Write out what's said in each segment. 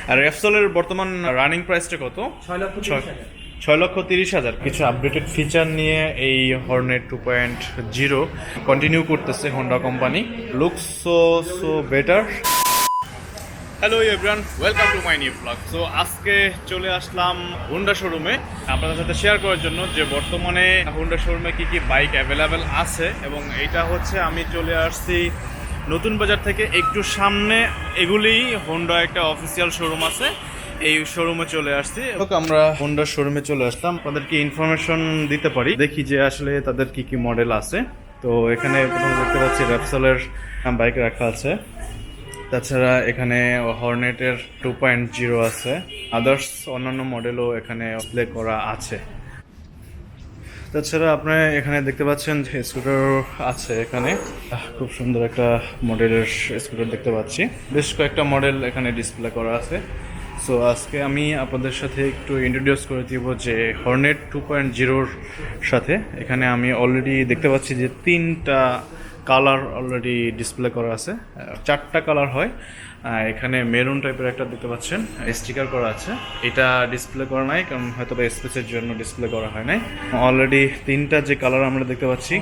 আর রেপসলের বর্তমান রানিং প্রাইসটা কত? 6,30,000। 6,30,000। কিছু আপডেটেড ফিচার নিয়ে এই হর্নেট 2.0 কন্টিনিউ করতেছে Honda company. Looks so better. Hello everyone, welcome to my new blog. So আজকে চলে আসলাম হোন্ডা শোরুমে আপনাদের সাথে শেয়ার করার জন্য যে বর্তমানে হোন্ডা শোরুমে কী কী বাইক অ্যাভেলেবেল আছে। এবং এইটা হচ্ছে আমি চলে আসছি নতুন বাজার থেকে একটু সামনে। এগুলি হোন্ডা একটা অফিসিয়াল শোরুম আছে, এই শোরুমে চলে আসছি। আমরা হোন্ডা শোরুমে চলে আসলাম, আপনাদেরকে ইনফরমেশন দিতে পারি, দেখি যে আসলে তাদের কি কি মডেল আছে। তো এখানে প্রথমে দেখতে পাচ্ছি রেপসলের বাইক রাখা আছে, তাছাড়া এখানে হর্নেটের 2.0 আছে, আদার্স অন্যান্য মডেলও এখানে ডিসপ্লে করা আছে। তাছাড়া আপনারা এখানে দেখতে পাচ্ছেন যে স্কুটার আছে এখানে, খুব সুন্দর একটা মডেলের স্কুটার দেখতে পাচ্ছি। বেশ কয়েকটা মডেল এখানে ডিসপ্লে করা আছে। সো আজকে আমি আপনাদের সাথে একটু ইন্ট্রোডিউস করে দিব যে হর্নেট 2.0-র সাথে। এখানে আমি অলরেডি দেখতে পাচ্ছি যে 3টা কালার অলরেডি ডিসপ্লে করা আছে, 4টা কালার হয়। এখানে মেরুন টাইপের একটা দেখতে পাচ্ছেন স্টিকার করা আছে, এটা ডিসপ্লে করা নাই কারণ হয়তো বা স্পেসের জন্য ডিসপ্লে করা হয় নাই। অলরেডি 3টা যে কালার আমরা দেখতে পাচ্ছি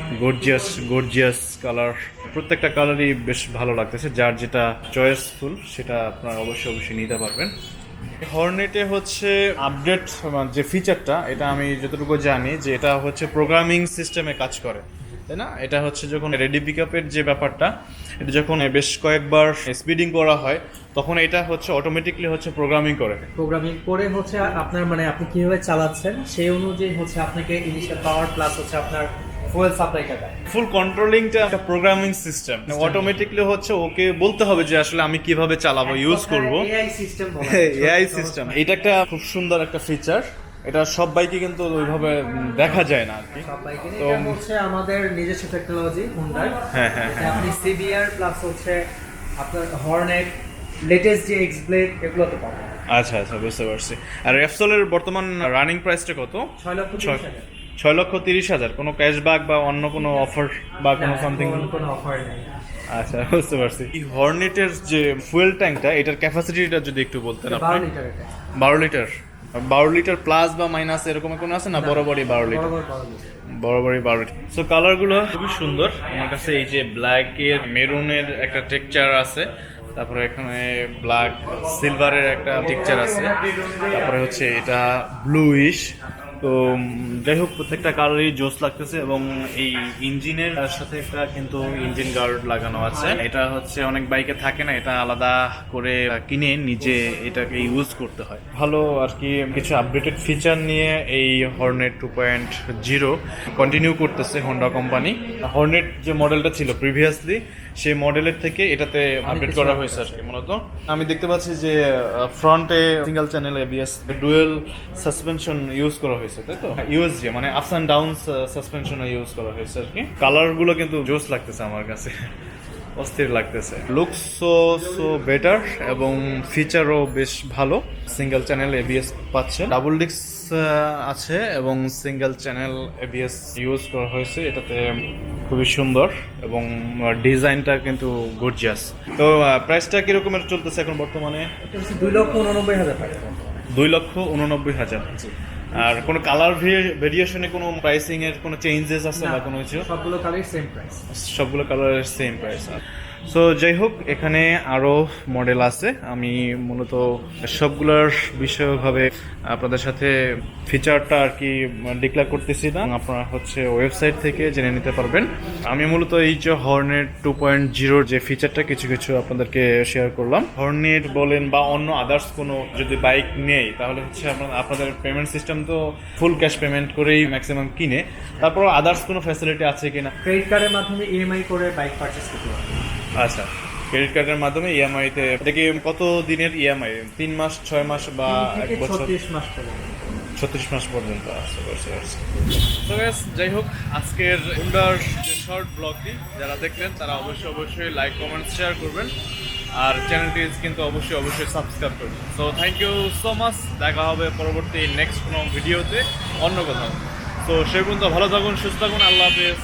গর্জিয়াস কালার, প্রত্যেকটা কালারই বেশ ভালো লাগতেছে। যার যেটা চয়েসফুল সেটা আপনারা অবশ্যই নিতে পারবেন। হর্নেটে হচ্ছে আপডেট যে ফিচারটা, এটা আমি যতটুকু জানি যে এটা হচ্ছে প্রোগ্রামিং সিস্টেমে কাজ করে, তাই না? এটা হচ্ছে যখন রেডি পিকআপের যে ব্যাপারটা, এটা যখন বেশ কয়েকবার স্পিডিং করা হয় তখন এটা হচ্ছে অটোমেটিকলি হচ্ছে প্রোগ্রামিং করে হচ্ছে আপনার মানে আপনি কিভাবে চালাচ্ছেন সেই অনুযায়ী হচ্ছে আপনাকে ইনিশিয়াল পাওয়ার প্লাস হচ্ছে আপনার ফুয়েল সাপ্লাইটা দেয়। ফুল কন্ট্রোলিংটা একটা প্রোগ্রামিং সিস্টেম, অটোমেটিকলি হচ্ছে ওকে বলতে হবে যে আসলে আমি কিভাবে চালাবো, ইউজ করব। এআই সিস্টেম এটা একটা খুব সুন্দর একটা ফিচার, এটা সব বাইকে কিন্তু ওইভাবে দেখা যায় না আর কি। তো হচ্ছে আমাদের নিজস্ব টেকনোলজি হোন্ডার। হ্যাঁ, আপনি সিবিআর প্লাস হচ্ছে আপনার হর্নেট লেটেস্ট যে এক্সব্লেড এগুলোতে পাবেন। আচ্ছা, বুঝতে পারছি। আর রেপসলের বর্তমান রানিং প্রাইসটা কত? 6,30,000। 6,30,000। কোনো ক্যাশব্যাক বা অন্য কোনো অফার বা কোনো সামথিং? কোনো অফার নেই। আচ্ছা, বুঝতে পারছি। এই হর্নেটের যে ফুয়েল ট্যাঙ্কটা, এটার ক্যাপাসিটিটা যদি একটু বলতেন আপনি। 12 লিটার এটা। 12 লিটার। 12 লিটার প্লাস বা মাইনাস এরকম কোনো আছে না? বরাবরই 12 লিটার। বরাবরই 12 লিটার। সো কালারগুলো খুবই সুন্দর আমার কাছে। এই যে ব্ল্যাকের মেরুনের একটা টেক্সচার আছে, তারপরে এখানে ব্ল্যাক সিলভারের একটা টেক্সচার আছে, তারপরে হচ্ছে এটা ব্লুইশ। তো যাই হোক, প্রত্যেকটা কালারই জোস লাগতেছে। এবং এই ইঞ্জিনের সাথে একটা কিন্তু ইঞ্জিন গার্ড লাগানো আছে, এটা হচ্ছে অনেক বাইকে থাকে না, এটা আলাদা করে কিনে নিজে এটাকে ইউজ করতে হয়। ভালো আর কি। কিছু আপডেটেড ফিচার নিয়ে এই হর্নেট 2.0 কন্টিনিউ করতেছে হোন্ডা কোম্পানি। হর্নেট যে মডেলটা ছিল প্রিভিয়াসলি, সেই মডেলের থেকে এটাতে আপডেট করা হয়েছে আর কি। মূলত আমি দেখতে পাচ্ছি যে ফ্রন্টে single channel ABS, dual suspension use করা হয়েছে, তাই তো? ইউএসজি মানে ups and downs suspension use করা হয়েছে আর কি। কালারগুলো কিন্তু জোস লাগতেছে আমার কাছে, অস্থির লাগতেছে। লুকস সো বেটার এবং ফিচারও বেশ ভালো। সিঙ্গেল চ্যানেল এবিএস পাচ্ছে, ডাবল ডিস্ক আছে এবং সিঙ্গেল চ্যানেল এবিএস ইউজ করা হয়েছে এটাতে, খুবই সুন্দর এবং ডিজাইনটা কিন্তু গর্জিয়াস। তো প্রাইসটা কিরকমের চলতেছে এখন বর্তমানে? 2,89,000 টাকা। 2,89,000। আর কোনো কালার ভেরিয়েশনে কোনো প্রাইসিং এর কোনো চেঞ্জেস আছে বা কোনো কিছু? সবগুলো কালারের সেম প্রাইস। সবগুলো কালারের সেম প্রাইস। সো যাই হোক, এখানে আরও মডেল আছে, আমি মূলত সবগুলোর বিষয়ভাবে আপনাদের সাথে ফিচারটা আর কি ডিক্লেয়ার করতেছি না, আপনারা হচ্ছে ওয়েবসাইট থেকে জেনে নিতে পারবেন। আমি মূলত এই যে হর্নেট 2.0 যে ফিচারটা কিছু আপনাদেরকে শেয়ার করলাম। হর্নেট বলেন বা অন্য আদার্স কোনো যদি বাইক নেই, তাহলে হচ্ছে আপনাদের পেমেন্ট সিস্টেম তো ফুল ক্যাশ পেমেন্ট করেই ম্যাক্সিমাম কিনে, তারপর আদার্স কোনো ফ্যাসিলিটি আছে কিনা? ক্রেডিট কার্ডের মাধ্যমে ইএমআই করে বাইক পারচেজ করতে পারবেন। আচ্ছা, ক্রেডিট কার্ডের মাধ্যমে ইএমআইতে। এটা কি কত দিনের ইএমআই? 3 মাস, 6 মাস বা 1 বছর? 36 মাস পর্যন্ত। 36 মাস পর্যন্ত। আচ্ছা, বুঝতে পারছি। তো গাইস, যাই হোক, আজকের হোন্ডার যে শর্ট ব্লগটি যারা দেখলেন তারা অবশ্যই লাইক, কমেন্ট, শেয়ার করবেন। আর চ্যানেলটি কিন্তু অবশ্যই সাবস্ক্রাইব করবেন। So thank you so much. দেখা হবে পরবর্তী নেক্সট কোনো ভিডিওতে অন্য কোথাও। তো সেই পর্যন্ত ভালো থাকুন, সুস্থ থাকুন। আল্লাহ হাফেজ।